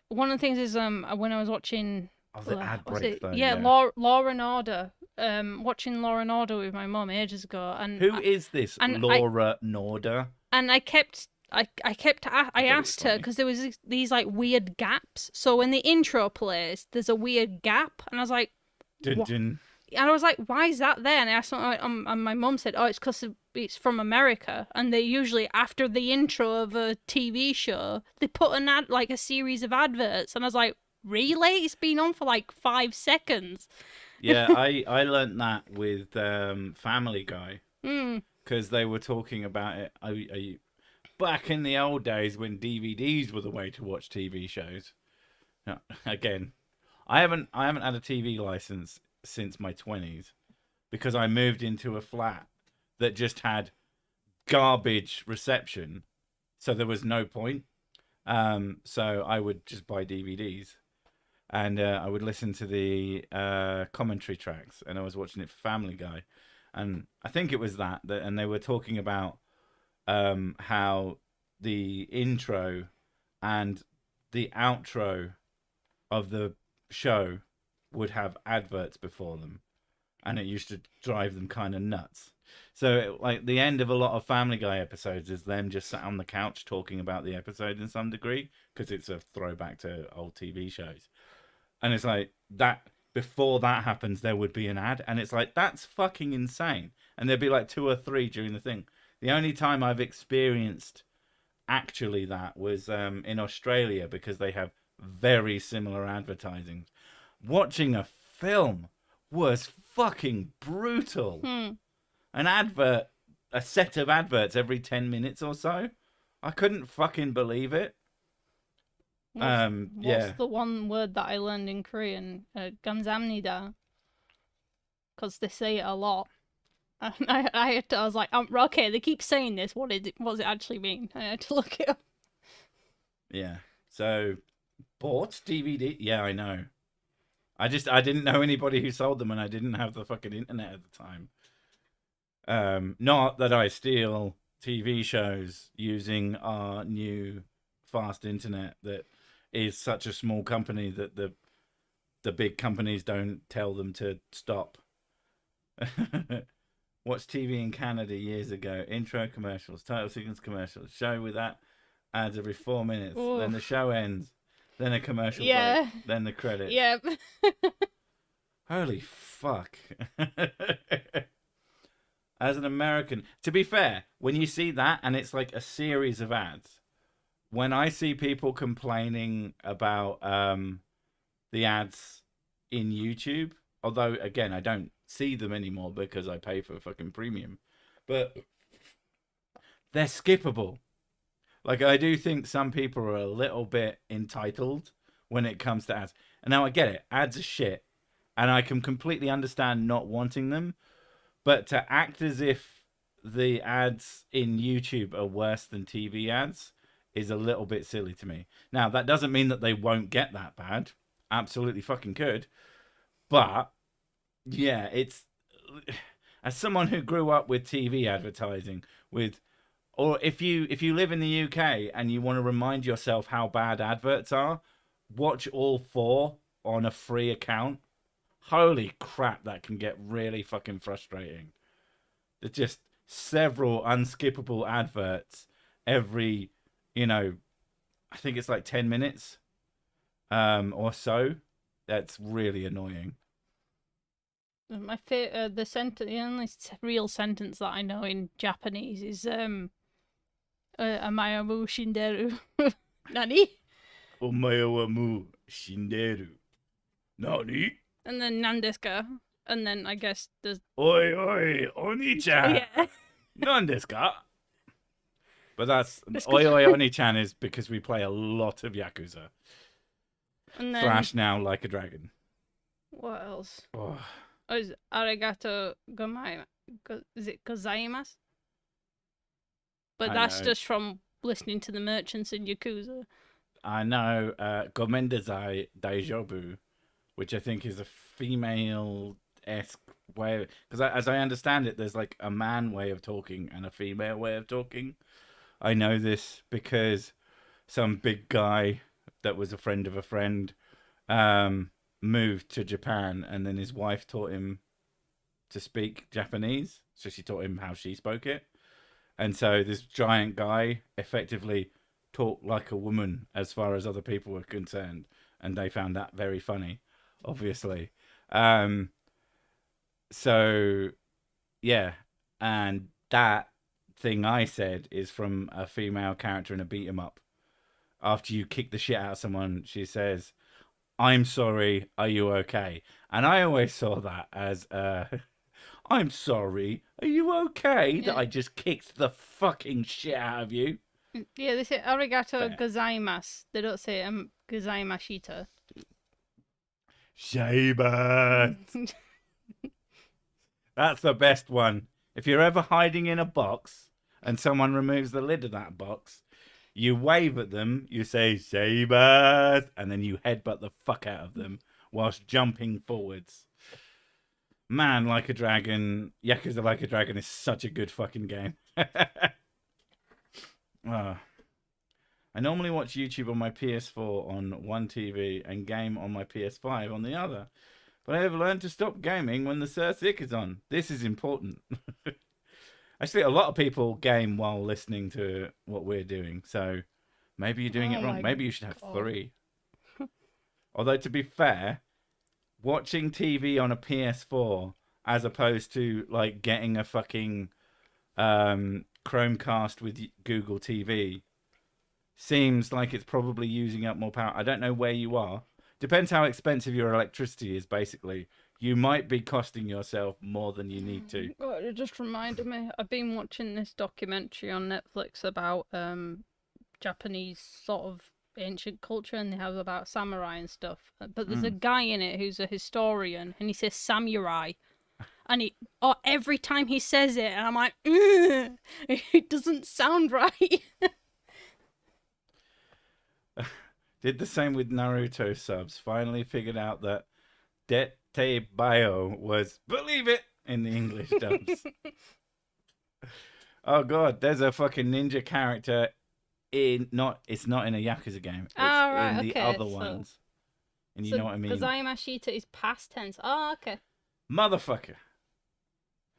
One of the things is when I was watching. Oh, the ad break though. Yeah, Law and Order. Watching Law and Order with my mum ages ago, and who is this Laura Norder? And I asked her because there was these like weird gaps. So when the intro plays, there's a weird gap, and I was like, and I was like, why is that there? And I asked her, and my mum said, oh, it's because it's from America, and they usually after the intro of a TV show, they put an ad, like a series of adverts, and I was like, really? It's been on for like 5 seconds. Yeah, I learnt that with Family Guy because they were talking about it. Back in the old days when DVDs were the way to watch TV shows. Now, again, I haven't had a TV license since my 20s because I moved into a flat that just had garbage reception, so there was no point. So I would just buy DVDs. And I would listen to the commentary tracks, and I was watching it for Family Guy, and I think it was that, and they were talking about how the intro and the outro of the show would have adverts before them, and it used to drive them kind of nuts. So, like, the end of a lot of Family Guy episodes is them just sat on the couch talking about the episode in some degree, because it's a throwback to old TV shows. And it's like, that before that happens, there would be an ad. And it's like, that's fucking insane. And there'd be like 2 or 3 during the thing. The only time I've experienced actually that was in Australia, because they have very similar advertising. Watching a film was fucking brutal. An advert, a set of adverts every 10 minutes or so. I couldn't fucking believe it. What's the one word that I learned in Korean? Gamsamnida. Because they say it a lot. And I was like, okay, they keep saying this. What does it actually mean? I had to look it up. Yeah. So, bought DVD? Yeah, I know. I didn't know anybody who sold them, and I didn't have the fucking internet at the time. Not that I steal TV shows using our new fast internet that is such a small company that the big companies don't tell them to stop. Watched TV in Canada years ago. Intro commercials, title sequence commercials, show with that ads every 4 minutes. Oof. Then the show ends. Then a commercial break. Then the credits. Yep. Holy fuck. As an American, to be fair, when you see that and it's like a series of ads, when I see people complaining about the ads in YouTube, although, again, I don't see them anymore because I pay for fucking premium, but they're skippable. Like, I do think some people are a little bit entitled when it comes to ads. And now I get it. Ads are shit. And I can completely understand not wanting them. But to act as if the ads in YouTube are worse than TV ads is a little bit silly to me. Now, that doesn't mean that they won't get that bad. Absolutely fucking could. But, yeah, it's... As someone who grew up with TV advertising, or if you live in the UK and you want to remind yourself how bad adverts are, watch all 4 on a free account. Holy crap, that can get really fucking frustrating. There's just several unskippable adverts every, I think it's like 10 minutes or so. That's really annoying. My favorite, the only real sentence that I know in Japanese is "Omae wa mu shinderu." Nani? Omae wa mu shinderu. Nani? And then nandesu ka? And then I guess there's Oi oi oni-chan. Yeah. Nandesu ka? But that's oi oi oni-chan is because we play a lot of Yakuza. And then Thrash now like a dragon. What else? Oh. Oh, is arigato gozaimasu? Is it gozaimasu? But I that's know. just from listening to the merchants in Yakuza. I know Gomendazai Daijobu, which I think is a female-esque way. Because as I understand it, there's like a man way of talking and a female way of talking. I know this because some big guy that was a friend of a friend moved to Japan, and then his wife taught him to speak Japanese. So she taught him how she spoke it. And so this giant guy effectively talked like a woman as far as other people were concerned. And they found that very funny, obviously. Um, so, yeah. And that thing I said is from a female character in a beat 'em up. After you kick the shit out of someone, she says, "I'm sorry, are you okay?" And I always saw that as I'm sorry, are you okay that I just kicked the fucking shit out of you? Yeah, they say arigato Fair. gozaimasu. They don't say gozaimashita. Shaber. That's the best one. If you're ever hiding in a box and someone removes the lid of that box, you wave at them, you say Sabers, and then you headbutt the fuck out of them whilst jumping forwards. Man, Like a Dragon, Yakuza Like a Dragon is such a good fucking game. Oh. I normally watch YouTube on my PS4 on one TV and game on my PS5 on the other. But I have learned to stop gaming when the Sir Sick is on. This is important. Actually, a lot of people game while listening to what we're doing. So maybe you're doing it wrong. Maybe you should have 3. Although, to be fair, watching TV on a PS4 as opposed to like getting a fucking Chromecast with Google TV seems like it's probably using up more power. I don't know where you are. Depends how expensive your electricity is, basically. You might be costing yourself more than you need to. God, it just reminded me. I've been watching this documentary on Netflix about Japanese sort of ancient culture, and they have about samurai and stuff. But there's a guy in it who's a historian, and he says samurai. And every time he says it, and I'm like, it doesn't sound right. Did the same with Naruto subs. Finally figured out that Dete Bio was believe it in the English dubs. Oh god, there's a fucking ninja character it's not in a Yakuza game. It's in the other ones. And you know what I mean? Gozaimashita is past tense. Oh, okay. Motherfucker.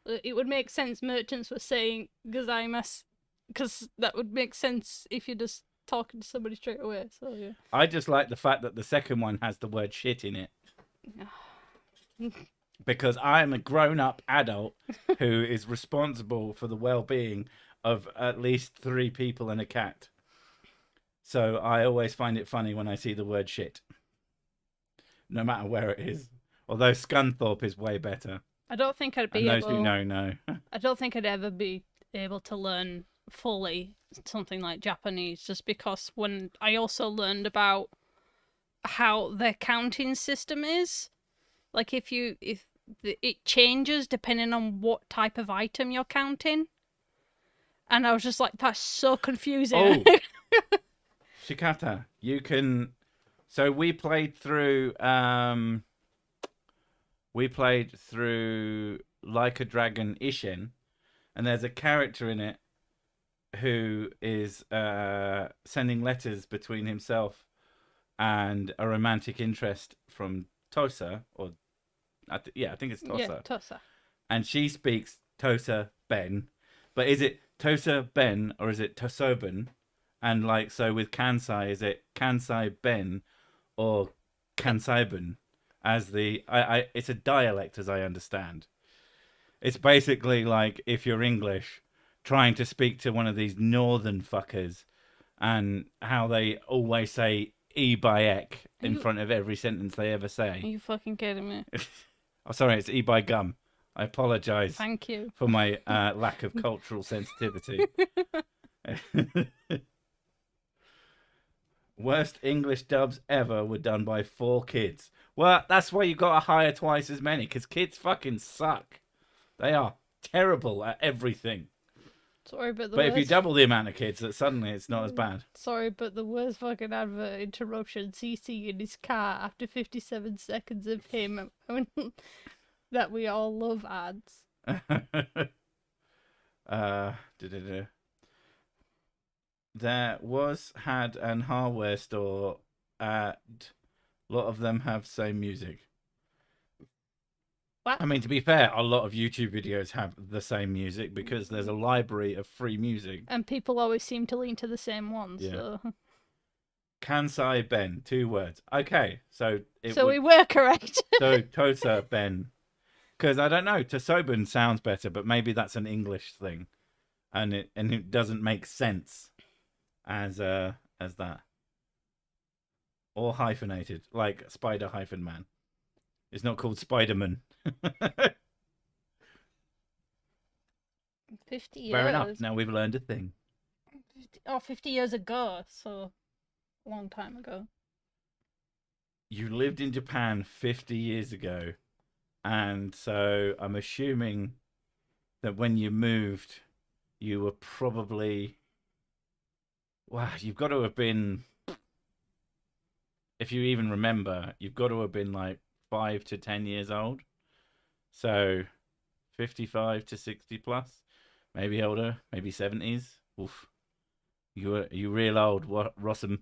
It would make sense merchants were saying gozaimasu, because that would make sense if you're just talking to somebody straight away. So yeah. I just like the fact that the second one has the word shit in it. Because I am a grown-up adult who is responsible for the well-being of at least 3 people and a cat. So I always find it funny when I see the word shit. No matter where it is. Although Scunthorpe is way better. I don't think I'd be and those who know. I don't think I'd ever be able to learn fully something like Japanese, just because when I also learned about how their counting system is, like if it changes depending on what type of item you're counting, and I was just like, that's so confusing. Oh, Shikata, you can. So we played through Like a Dragon Ishin, and there's a character in it who is sending letters between himself and a romantic interest from Tosa, or I think it's Tosa. Yeah, Tosa. And she speaks Tosa Ben, but is it Tosa Ben or is it Tosoben? And like so with Kansai, is it Kansai Ben or Kansaiben? As it's a dialect, as I understand. It's basically like if you're English trying to speak to one of these northern fuckers, and how they always say "e by ek" in front of every sentence they ever say. Are you fucking kidding me? Oh, sorry, it's "e by gum." I apologise. Thank you for my lack of cultural sensitivity. Worst English dubs ever were done by 4 kids. Well, that's why you got to hire twice as many, because kids fucking suck. They are terrible at everything. Sorry, but the But worst... if you double the amount of kids, that suddenly it's not as bad. Sorry, but the worst fucking advert interruption, CC in his car after 57 seconds of him. I mean, that we all love ads. There had an hardware store at... A lot of them have same music. What? I mean, to be fair, a lot of YouTube videos have the same music because there's a library of free music. And people always seem to lean to the same ones. Yeah. So. Kansai Ben, 2 words. Okay, so we were correct. So Tosa Ben, because I don't know, Toobin sounds better, but maybe that's an English thing, and it doesn't make sense as that, or hyphenated like Spider hyphen Man. It's not called Spider-Man. 50 years. Fair enough. Now we've learned a thing. 50 years ago, so a long time ago. You lived in Japan 50 years ago, and so I'm assuming that when you moved, you were probably... Wow, you've got to have been... If you even remember, you've got to have been like 5 to 10 years old. So 55 to 60 plus, maybe older, maybe 70s. Oof. You real old, Rossum.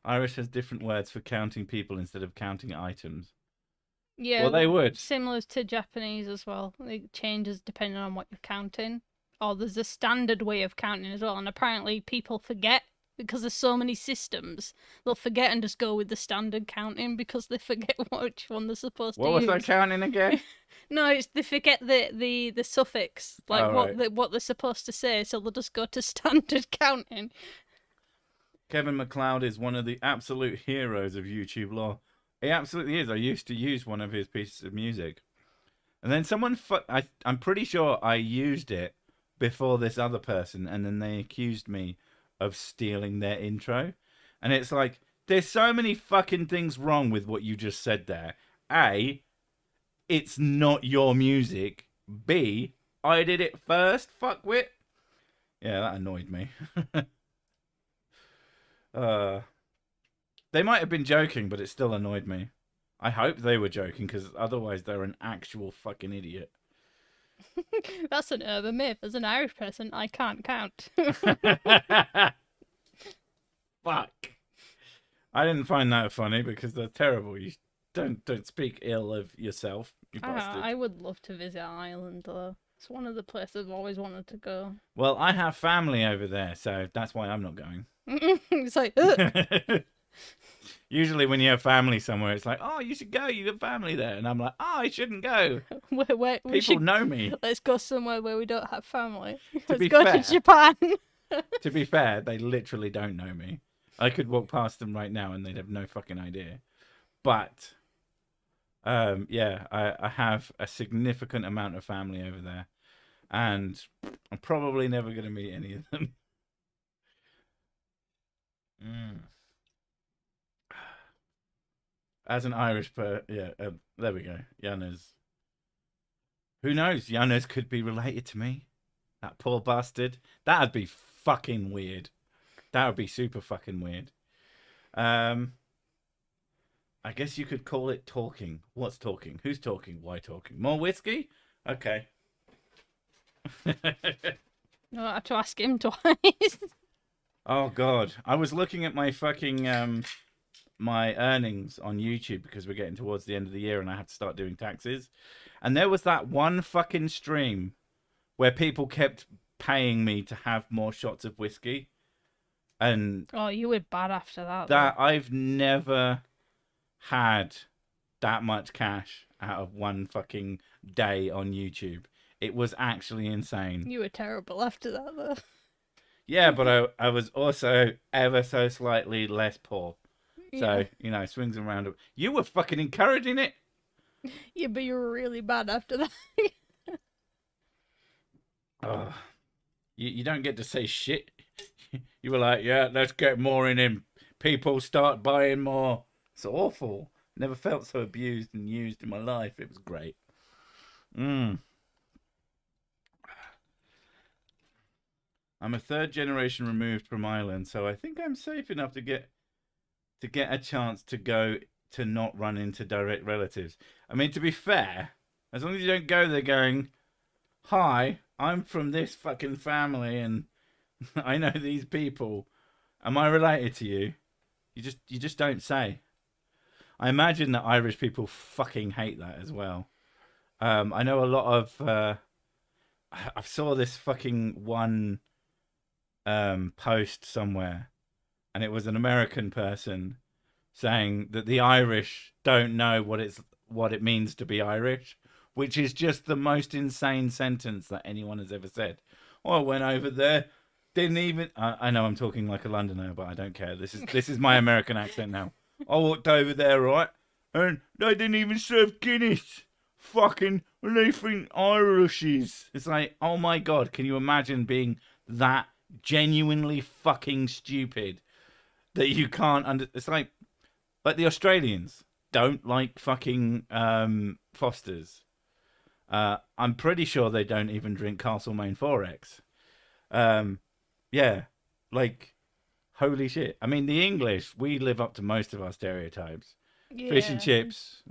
Irish has different words for counting people instead of counting items. Yeah, well, they would. Similar to Japanese as well. It changes depending on what you're counting. Or there's a standard way of counting as well, and apparently people forget. Because there's so many systems, they'll forget and just go with the standard counting because they forget which one they're supposed to use. What was I counting again? No, it's they forget the suffix, like what they're supposed to say, so they'll just go to standard counting. Kevin MacLeod is one of the absolute heroes of YouTube lore. He absolutely is. I used to use one of his pieces of music, and then someone I'm pretty sure I used it before this other person, and then they accused me of stealing their intro. And it's like, there's so many fucking things wrong with what you just said there. A, it's not your music. B, I did it first, fuckwit. Yeah, that annoyed me. They might have been joking, but it still annoyed me. I hope they were joking, because otherwise they're an actual fucking idiot. That's an urban myth. As an Irish person, I can't count. Fuck. I didn't find that funny because they're terrible. You don't speak ill of yourself, you bastard. I would love to visit Ireland, though. It's one of the places I've always wanted to go. Well, I have family over there, so that's why I'm not going. It's like... Usually when you have family somewhere, it's like, oh, you should go, you have family there. And I'm like, oh, I shouldn't go. People know me. Let's go somewhere where we don't have family. Let's go to Japan. To be fair, they literally don't know me. I could walk past them right now and they'd have no fucking idea. But, yeah, I have a significant amount of family over there. And I'm probably never going to meet any of them. As an Irish there we go. Yanas. Who knows? Yanas could be related to me. That poor bastard. That'd be fucking weird. That would be super fucking weird. I guess you could call it talking. What's talking? Who's talking? Why talking? More whiskey? Okay. I'll have to ask him twice. Oh, God. I was looking at my fucking... my earnings on YouTube because we're getting towards the end of the year and I have to start doing taxes. And there was that one fucking stream where people kept paying me to have more shots of whiskey. And oh, you were bad after that. That I've never had that much cash out of one fucking day on YouTube. It was actually insane. You were terrible after that, though. Yeah, but I was also ever so slightly less poor. So, you know, swings around. You were fucking encouraging it. Yeah, but you were really bad after that. Oh, you don't get to say shit. You were like, yeah, let's get more in him. People start buying more. It's awful. Never felt so abused and used in my life. It was great. I'm a third generation removed from Ireland, so I think I'm safe enough to get a chance to go to not run into direct relatives. I mean, to be fair, as long as you don't go there going, "Hi, I'm from this fucking family and I know these people. Am I related to you?" You just don't say. I imagine that Irish people fucking hate that as well. I know a lot of. I saw this fucking one post somewhere, and it was an American person saying that the Irish don't know what it means to be Irish, which is just the most insane sentence that anyone has ever said. Oh, I went over there, didn't even. I know I'm talking like a Londoner, but I don't care. This is my American accent now. I walked over there, right, and they didn't even serve Guinness. Fucking, they think Irish is. It's like, oh my god, can you imagine being that genuinely fucking stupid that you can't It's like the Australians don't like fucking Fosters. I'm pretty sure they don't even drink Castlemaine 4X. Yeah, like, holy shit. I mean, the English, we live up to most of our stereotypes. Yeah. Fish and chips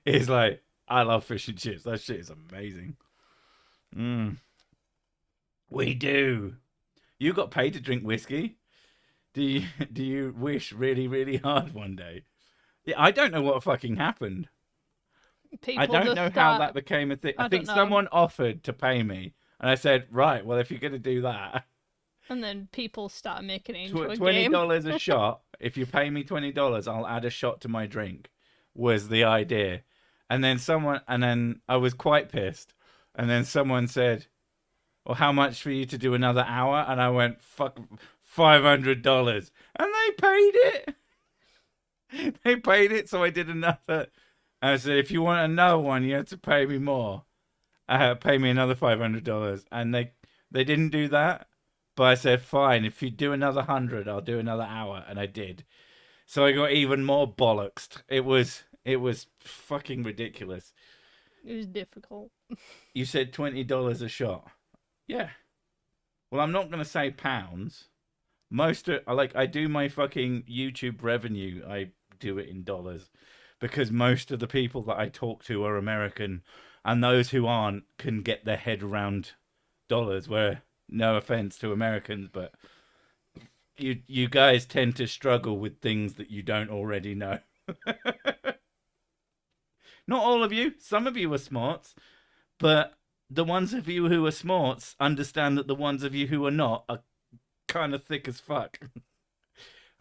is like, I love fish and chips. That shit is amazing. We do. You got paid to drink whiskey? Do you wish really, really hard one day? Yeah, I don't know what fucking happened. I don't know how that became a thing. I think someone offered to pay me, and I said, right, well, if you're going to do that. And then people started making it into a $20 game. a shot. If you pay me $20, I'll add a shot to my drink, was the idea. And then I was quite pissed. And then someone said, well, how much for you to do another hour? And I went, fuck, $500. And they paid it. They paid it, so I did another. And I said, if you want another one, you have to pay me more. Pay me another $500. And they didn't do that. But I said, fine, if you do another 100, I'll do another hour. And I did. So I got even more bollocks. It was fucking ridiculous. It was difficult. You said $20 a shot. Yeah. Well, I'm not going to say pounds. I do my fucking YouTube revenue. I do it in dollars. Because most of the people that I talk to are American. And those who aren't can get their head around dollars. Where, no offense to Americans, but you guys tend to struggle with things that you don't already know. Not all of you. Some of you are smarts. But the ones of you who are smarts understand that the ones of you who are not are kind of thick as fuck.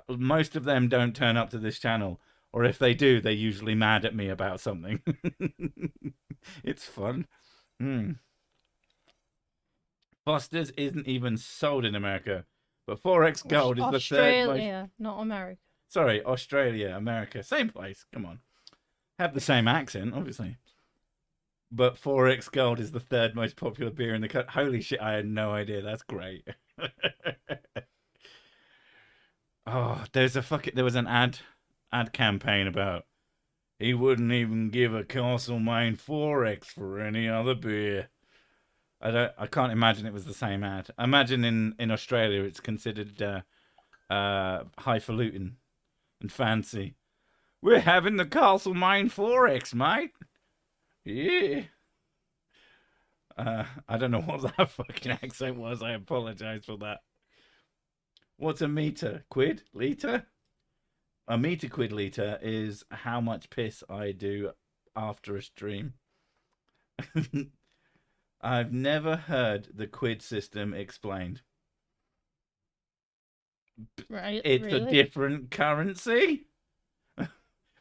Most of them don't turn up to this channel. Or if they do, they're usually mad at me about something. It's fun. Foster's isn't even sold in America. But 4X Gold is the third most... Australia, not America. Sorry, Australia, America. Same place. Come on. Have the same accent, obviously. But 4X Gold is the third most popular beer in the country. Holy shit, I had no idea. That's great. Oh, there was an ad campaign about he wouldn't even give a Castlemaine 4X for any other beer. I can't imagine it was the same ad. I imagine in Australia it's considered highfalutin and fancy. We're having the Castlemaine 4X, mate. Yeah. I don't know what that fucking accent was. I apologize for that. What's a meter? Quid? Liter? A meter quid liter is how much piss I do after a stream. I've never heard the quid system explained. Right? It's really? a different currency?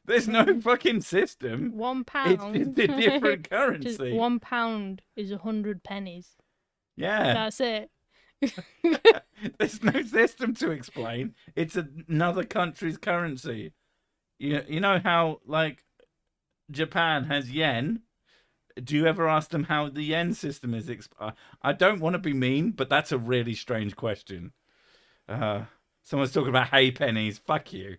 There's no fucking system. £1. It's a different currency. Just £1 is 100 pennies. Yeah. That's it. There's no system to explain. It's another country's currency. You know how, like, Japan has yen? Do you ever ask them how the yen system is? I don't want to be mean, but that's a really strange question. Someone's talking about hay pennies. Fuck you.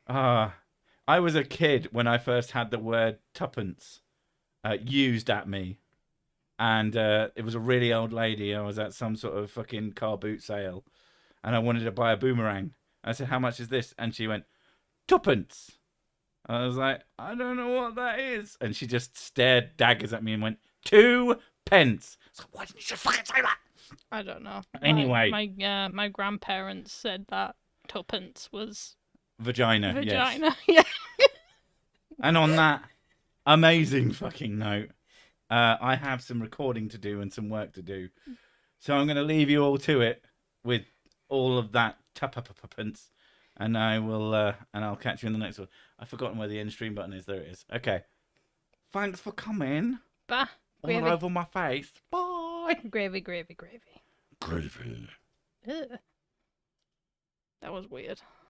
I was a kid when I first had the word tuppence used at me. and it was a really old lady. I was at some sort of fucking car boot sale, and I wanted to buy a boomerang. I said, "How much is this?" And she went, "Tuppence." I was like, "I don't know what that is," and she just stared daggers at me and went, 2 pence. So why didn't you just fucking say that? I don't know. Anyway, my grandparents said that tuppence was vagina. vagina. Yes. Yeah. And on that amazing fucking note, I have some recording to do and some work to do, so I'm going to leave you all to it with all of that tuppence, and I'll catch you in the next one. I've forgotten where the end stream button is. There it is. Okay. Thanks for coming. Bah. Gravy. All over my face. Bye. Gravy, gravy, gravy. Gravy. Ugh. That was weird.